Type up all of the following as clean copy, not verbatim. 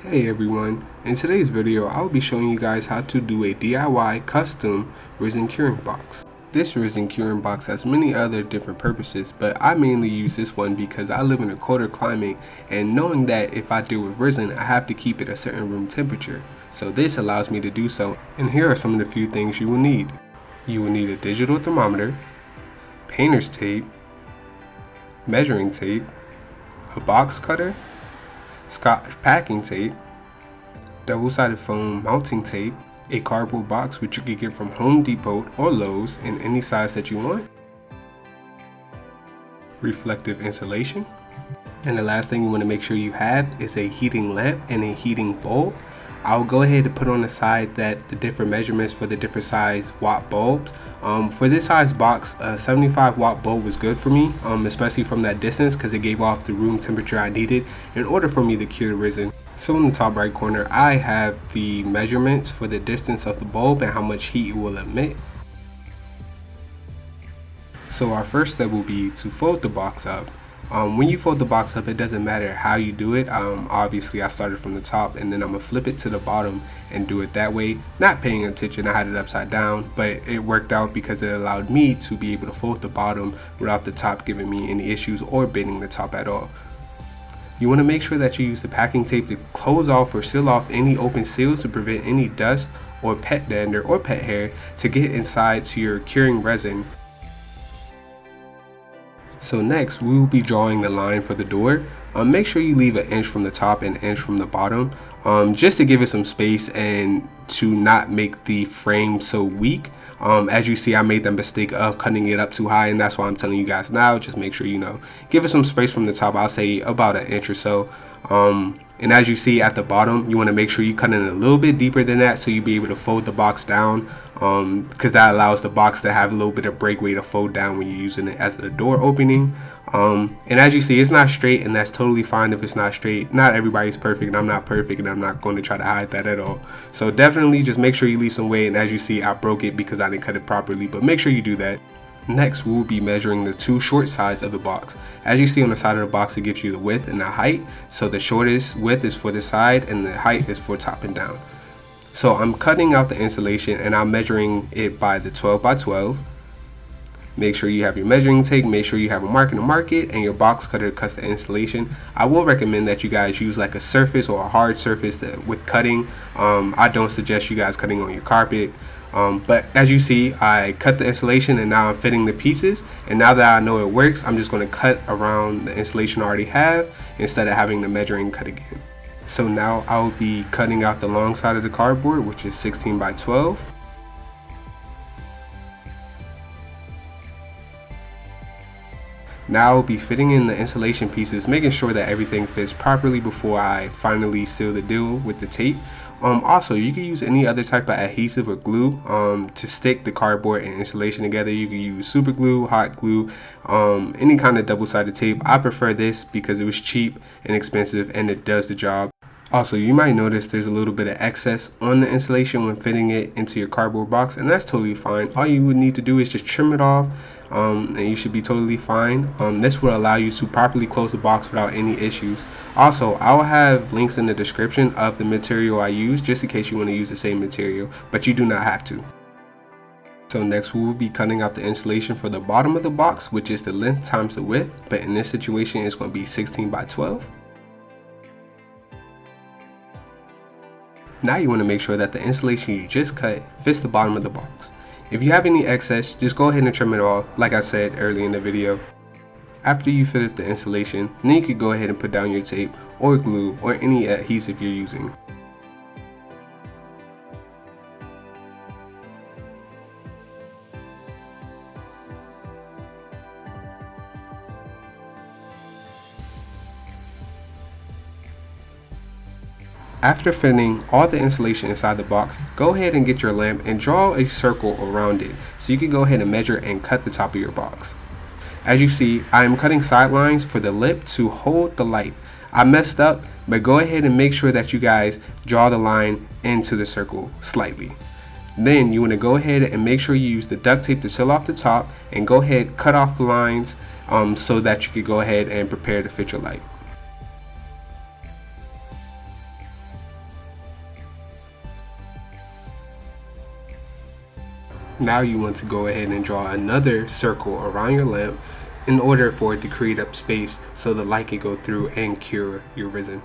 Hey everyone, in today's video I'll be showing you guys how to do a DIY custom resin curing box. This resin curing box has many other different purposes, but I mainly use this one because I live in a colder climate and knowing that if I deal with resin I have to keep it a certain room temperature. So this allows me to do so, and here are some of the few things you will need. You will need a digital thermometer, painter's tape, measuring tape, a box cutter, Scotch packing tape, double-sided foam mounting tape, a cardboard box which you can get from Home Depot or Lowe's in any size that you want, reflective insulation, and the last thing you want to make sure you have is a heating lamp and a heating bulb. I'll go ahead and put on the side that the different measurements for the different size watt bulbs. For this size box, a 75 watt bulb was good for me, especially from that distance because it gave off the room temperature I needed in order for me to cure the resin. So in the top right corner, I have the measurements for the distance of the bulb and how much heat it will emit. So our first step will be to fold the box up. When you fold the box up, it doesn't matter how you do it. Obviously I started from the top and then I'm gonna flip it to the bottom and do it that way, not paying attention. I had it upside down, but it worked out because it allowed me to be able to fold the bottom without the top giving me any issues or bending the top at all. You want to make sure that you use the packing tape to close off or seal off any open seals to prevent any dust or pet dander or pet hair to get inside to your curing resin. So next we will be drawing the line for the door. Make sure you leave an inch from the top and an inch from the bottom, just to give it some space and to not make the frame so weak. As you see, I made the mistake of cutting it up too high, and that's why I'm telling you guys now, just make sure give it some space from the top. I'll say about an inch or so. And as you see at the bottom, you want to make sure you cut in a little bit deeper than that so you'll be able to fold the box down, because that allows the box to have a little bit of breakaway to fold down when you're using it as a door opening. And as you see, it's not straight, and that's totally fine if it's not straight. Not everybody's perfect, and I'm not perfect, and I'm not going to try to hide that at all. So definitely just make sure you leave some weight, and as you see, I broke it because I didn't cut it properly, but make sure you do that. Next, we will be measuring the two short sides of the box. As you see on the side of the box, it gives you the width and the height. So the shortest width is for the side and the height is for top and down. So I'm cutting out the insulation and I'm measuring it by the 12 by 12. Make sure you have your measuring tape, make sure you have a marker to mark it, and your box cutter cuts the insulation. I will recommend that you guys use like a surface or a hard surface with cutting. I don't suggest you guys cutting on your carpet. But as you see, I cut the insulation and now I'm fitting the pieces, and now that I know it works, I'm just going to cut around the insulation I already have instead of having the measuring cut again. So now I'll be cutting out the long side of the cardboard, which is 16 by 12. Now I'll be fitting in the insulation pieces, making sure that everything fits properly before I finally seal the deal with the tape. Also, you can use any other type of adhesive or glue to stick the cardboard and insulation together. You can use super glue, hot glue, any kind of double-sided tape. I prefer this because it was cheap and expensive and it does the job. Also, you might notice there's a little bit of excess on the insulation when fitting it into your cardboard box, and that's totally fine. All you would need to do is just trim it off, and you should be totally fine. This will allow you to properly close the box without any issues. Also, I will have links in the description of the material I use just in case you want to use the same material, but you do not have to. So next we will be cutting out the insulation for the bottom of the box, which is the length times the width, but in this situation it's going to be 16 by 12. Now you want to make sure that the insulation you just cut fits the bottom of the box. If you have any excess, just go ahead and trim it off, like I said earlier in the video. After you fit the insulation, then you can go ahead and put down your tape or glue or any adhesive you're using. After fitting all the insulation inside the box, go ahead and get your lamp and draw a circle around it so you can go ahead and measure and cut the top of your box. As you see, I am cutting sidelines for the lip to hold the light. I messed up, but go ahead and make sure that you guys draw the line into the circle slightly. Then you want to go ahead and make sure you use the duct tape to seal off the top and go ahead cut off the lines so that you can go ahead and prepare to fit your light. Now you want to go ahead and draw another circle around your lamp in order for it to create up space so the light can go through and cure your resin.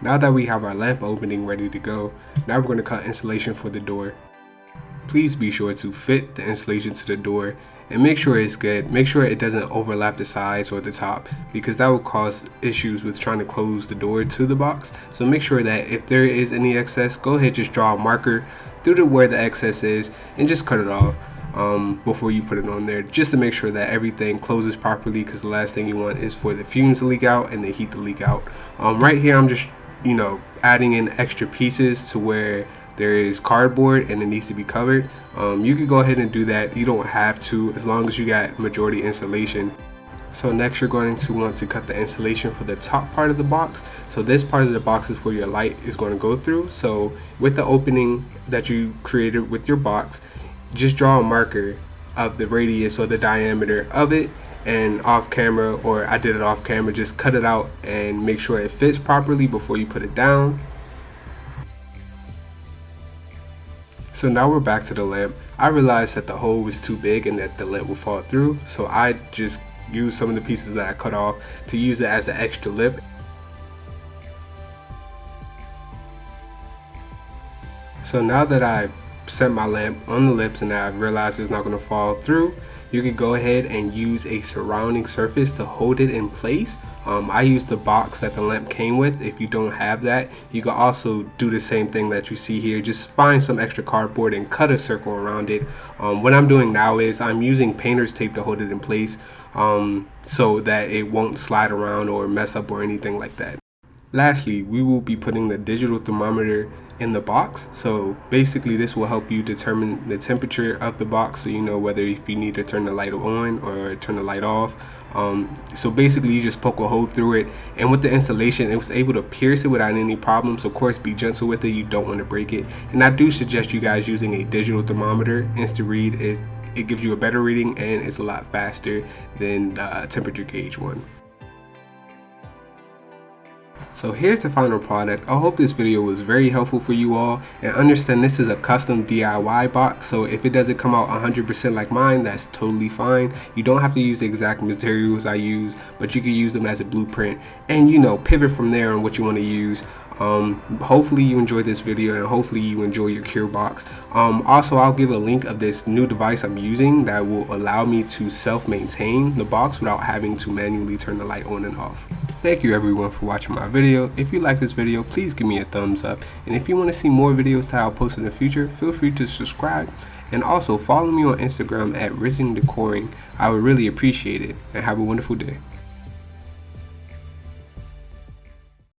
Now that we have our lamp opening ready to go, now we're going to cut insulation for the door. Please be sure to fit the insulation to the door and make sure it's good. Make sure it doesn't overlap the sides or the top, because that will cause issues with trying to close the door to the box. So make sure that if there is any excess, go ahead, just draw a marker through to where the excess is and just cut it off before you put it on there, just to make sure that everything closes properly, because the last thing you want is for the fumes to leak out and the heat to leak out. Right here I'm just adding in extra pieces to where there is cardboard and it needs to be covered. You can go ahead and do that. You don't have to, as long as you got majority insulation. So next you're going to want to cut the insulation for the top part of the box. So this part of the box is where your light is going to go through. So with the opening that you created with your box, just draw a marker of the radius or the diameter of it, and off camera, or I did it off camera, just cut it out and make sure it fits properly before you put it down. So now we're back to the lamp. I realized that the hole was too big and that the lamp would fall through, so I just used some of the pieces that I cut off to use it as an extra lip. So now that I've set my lamp on the lips and I've realized it's not going to fall through, you can go ahead and use a surrounding surface to hold it in place. I used the box that the lamp came with. If you don't have that, you can also do the same thing that you see here. Just find some extra cardboard and cut a circle around it. What I'm doing now is I'm using painter's tape to hold it in place so that it won't slide around or mess up or anything like that. Lastly, we will be putting the digital thermometer in the box. So basically this will help you determine the temperature of the box, so you know whether if you need to turn the light on or turn the light off. So basically you just poke a hole through it, and with the installation it was able to pierce it without any problems. Of course, be gentle with it, you don't want to break it. And I do suggest you guys using a digital thermometer. Instant read it gives you a better reading and it's a lot faster than the temperature gauge one. So here's the final product. I hope this video was very helpful for you all, and understand this is a custom DIY box, so if it doesn't come out 100% like mine, that's totally fine. You don't have to use the exact materials I use, but you can use them as a blueprint and pivot from there on what you want to use. Hopefully you enjoyed this video, and hopefully you enjoy your cure box. Also, I'll give a link of this new device I'm using that will allow me to self-maintain the box without having to manually turn the light on and off. Thank you everyone for watching my video. If you like this video, please give me a thumbs up, and if you want to see more videos that I'll post in the future, feel free to subscribe, and also follow me on Instagram at Resin Curing. I would really appreciate it, and have a wonderful day.